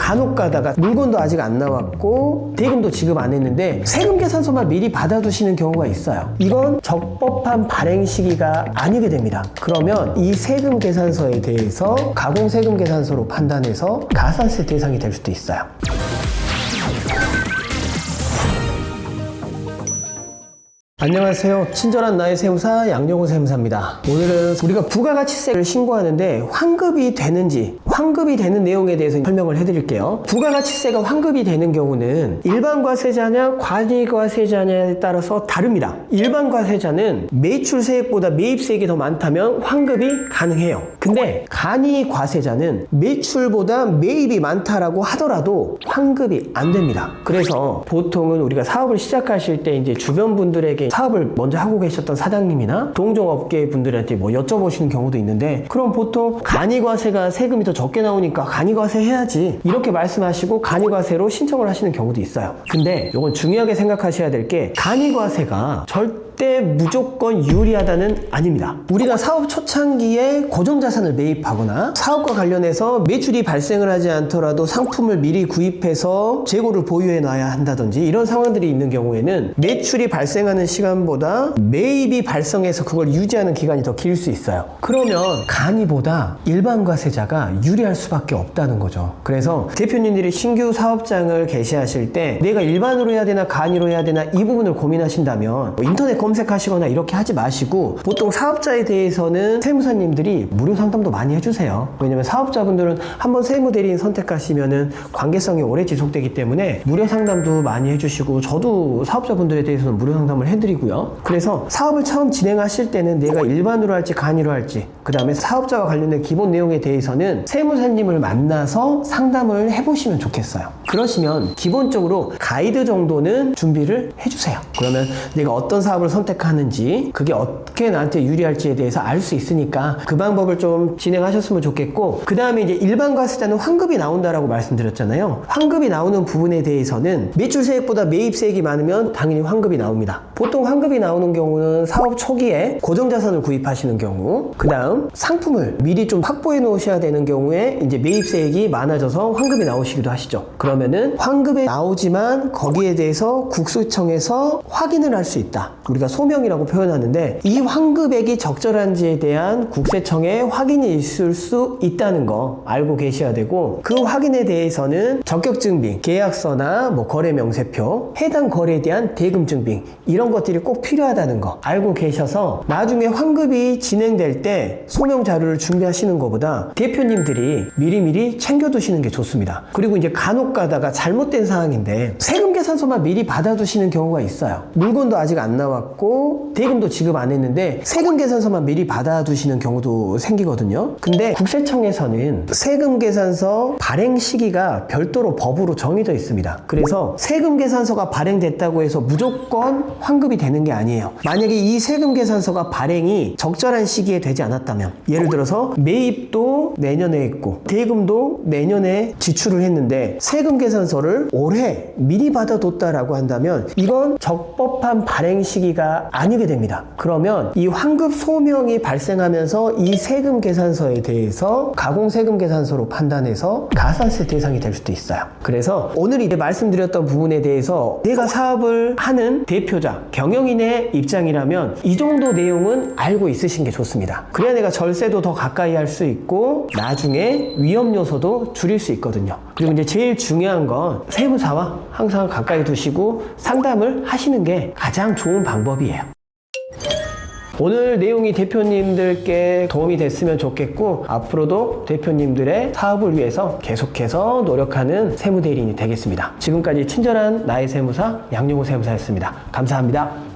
간혹 가다가 물건도 아직 안 나왔고 대금도 지급 안 했는데 세금 계산서만 미리 받아두시는 경우가 있어요. 이건 적법한 발행 시기가 아니게 됩니다. 그러면 이 세금 계산서에 대해서 가공세금 계산서로 판단해서 가산세 대상이 될 수도 있어요. 안녕하세요. 친절한 나의 세무사 양영호 세무사입니다. 오늘은 우리가 부가가치세를 신고하는데 환급이 되는지, 환급이 되는 내용에 대해서 설명을 해드릴게요. 부가가치세가 환급이 되는 경우는 일반과세자냐 관이과세자냐에 따라서 다릅니다. 일반과세자는 매출세액보다 매입세액이 더 많다면 환급이 가능해요. 근데 간이과세자는 매출보다 매입이 많다라고 하더라도 환급이 안 됩니다. 그래서 보통은 우리가 사업을 시작하실 때 이제 주변 분들에게 사업을 먼저 하고 계셨던 사장님이나 동종업계 분들한테 뭐 여쭤보시는 경우도 있는데, 그럼 보통 간이과세가 세금이 더 적게 나오니까 간이과세 해야지 이렇게 말씀하시고 간이과세로 신청을 하시는 경우도 있어요. 근데 이건 중요하게 생각하셔야 될 게 간이과세가 절대 무조건 유리하다는 아닙니다. 우리가 사업 초창기에 고정자산을 매입하거나 사업과 관련해서 매출이 발생을 하지 않더라도 상품을 미리 구입해서 재고를 보유해 놔야 한다든지 이런 상황들이 있는 경우에는 매출이 발생하는 시간보다 매입이 발생해서 그걸 유지하는 기간이 더 길 수 있어요. 그러면 간이보다 일반과세자가 유리할 수밖에 없다는 거죠. 그래서 대표님들이 신규 사업장을 개시하실 때 내가 일반으로 해야 되나 간이로 해야 되나 이 부분을 고민하신다면 인터넷 검색하시거나 이렇게 하지 마시고, 보통 사업자에 대해서는 세무사님들이 무료 상담도 많이 해주세요. 왜냐면 사업자분들은 한번 세무대리인 선택하시면은 관계성이 오래 지속되기 때문에 무료 상담도 많이 해주시고, 저도 사업자분들에 대해서는 무료 상담을 해드리고요. 그래서 사업을 처음 진행하실 때는 내가 일반으로 할지 간이로 할지, 그 다음에 사업자와 관련된 기본 내용에 대해서는 세무사님을 만나서 상담을 해보시면 좋겠어요. 그러시면 기본적으로 가이드 정도는 준비를 해주세요. 그러면 내가 어떤 사업을 선택하는지, 그게 어떻게 나한테 유리할지에 대해서 알 수 있으니까 그 방법을 좀 진행하셨으면 좋겠고, 그 다음에 이제 일반과세자는 환급이 나온다라고 말씀드렸잖아요. 환급이 나오는 부분에 대해서는 매출세액보다 매입세액이 많으면 당연히 환급이 나옵니다. 보통 환급이 나오는 경우는 사업 초기에 고정자산을 구입하시는 경우, 그 다음 상품을 미리 좀 확보해 놓으셔야 되는 경우에 이제 매입세액이 많아져서 환급이 나오시기도 하시죠. 그러면은 환급에 나오지만 거기에 대해서 국세청에서 확인을 할 수 있다. 우리가 소명이라고 표현하는데, 이 환급액이 적절한지에 대한 국세청의 확인이 있을 수 있다는 거 알고 계셔야 되고, 그 확인에 대해서는 적격증빙, 계약서나 뭐 거래명세표, 해당 거래에 대한 대금증빙, 이런 것들이 꼭 필요하다는 거 알고 계셔서 나중에 환급이 진행될 때 소명 자료를 준비하시는 것보다 대표님들이 미리미리 챙겨두시는 게 좋습니다. 그리고 이제 간혹 가다가 잘못된 사항인데 세금 계산서만 미리 받아두시는 경우가 있어요. 물건도 아직 안 나왔고 대금도 지급 안 했는데 세금 계산서만 미리 받아두시는 경우도 생기거든요. 근데 국세청에서는 세금 계산서 발행 시기가 별도로 법으로 정해져 있습니다. 그래서 세금 계산서가 발행됐다고 해서 무조건 환급이 되는 게 아니에요. 만약에 이 세금 계산서가 발행이 적절한 시기에 되지 않았다면, 예를 들어서 매입도 내년에 했고 대금도 내년에 지출을 했는데 세금 계산서를 올해 미리 받아뒀다라고 한다면 이건 적법한 발행 시기가 아니게 됩니다. 그러면 이 환급 소명이 발생하면서 이 세금 계산서에 대해서 가공세금 계산서로 판단해서 가산세 대상이 될 수도 있어요. 그래서 오늘 이제 말씀드렸던 부분에 대해서 내가 사업을 하는 대표자, 경영인의 입장이라면 이 정도 내용은 알고 있으신 게 좋습니다. 그래야 내가 절세도 더 가까이 할 수 있고 나중에 위험 요소도 줄일 수 있거든요. 그리고 이제 제일 중요한 건 세무사와 항상 가까이 두시고 상담을 하시는 게 가장 좋은 방법이에요. 오늘 내용이 대표님들께 도움이 됐으면 좋겠고, 앞으로도 대표님들의 사업을 위해서 계속해서 노력하는 세무대리인이 되겠습니다. 지금까지 친절한 나의 세무사 양영호 세무사였습니다. 감사합니다.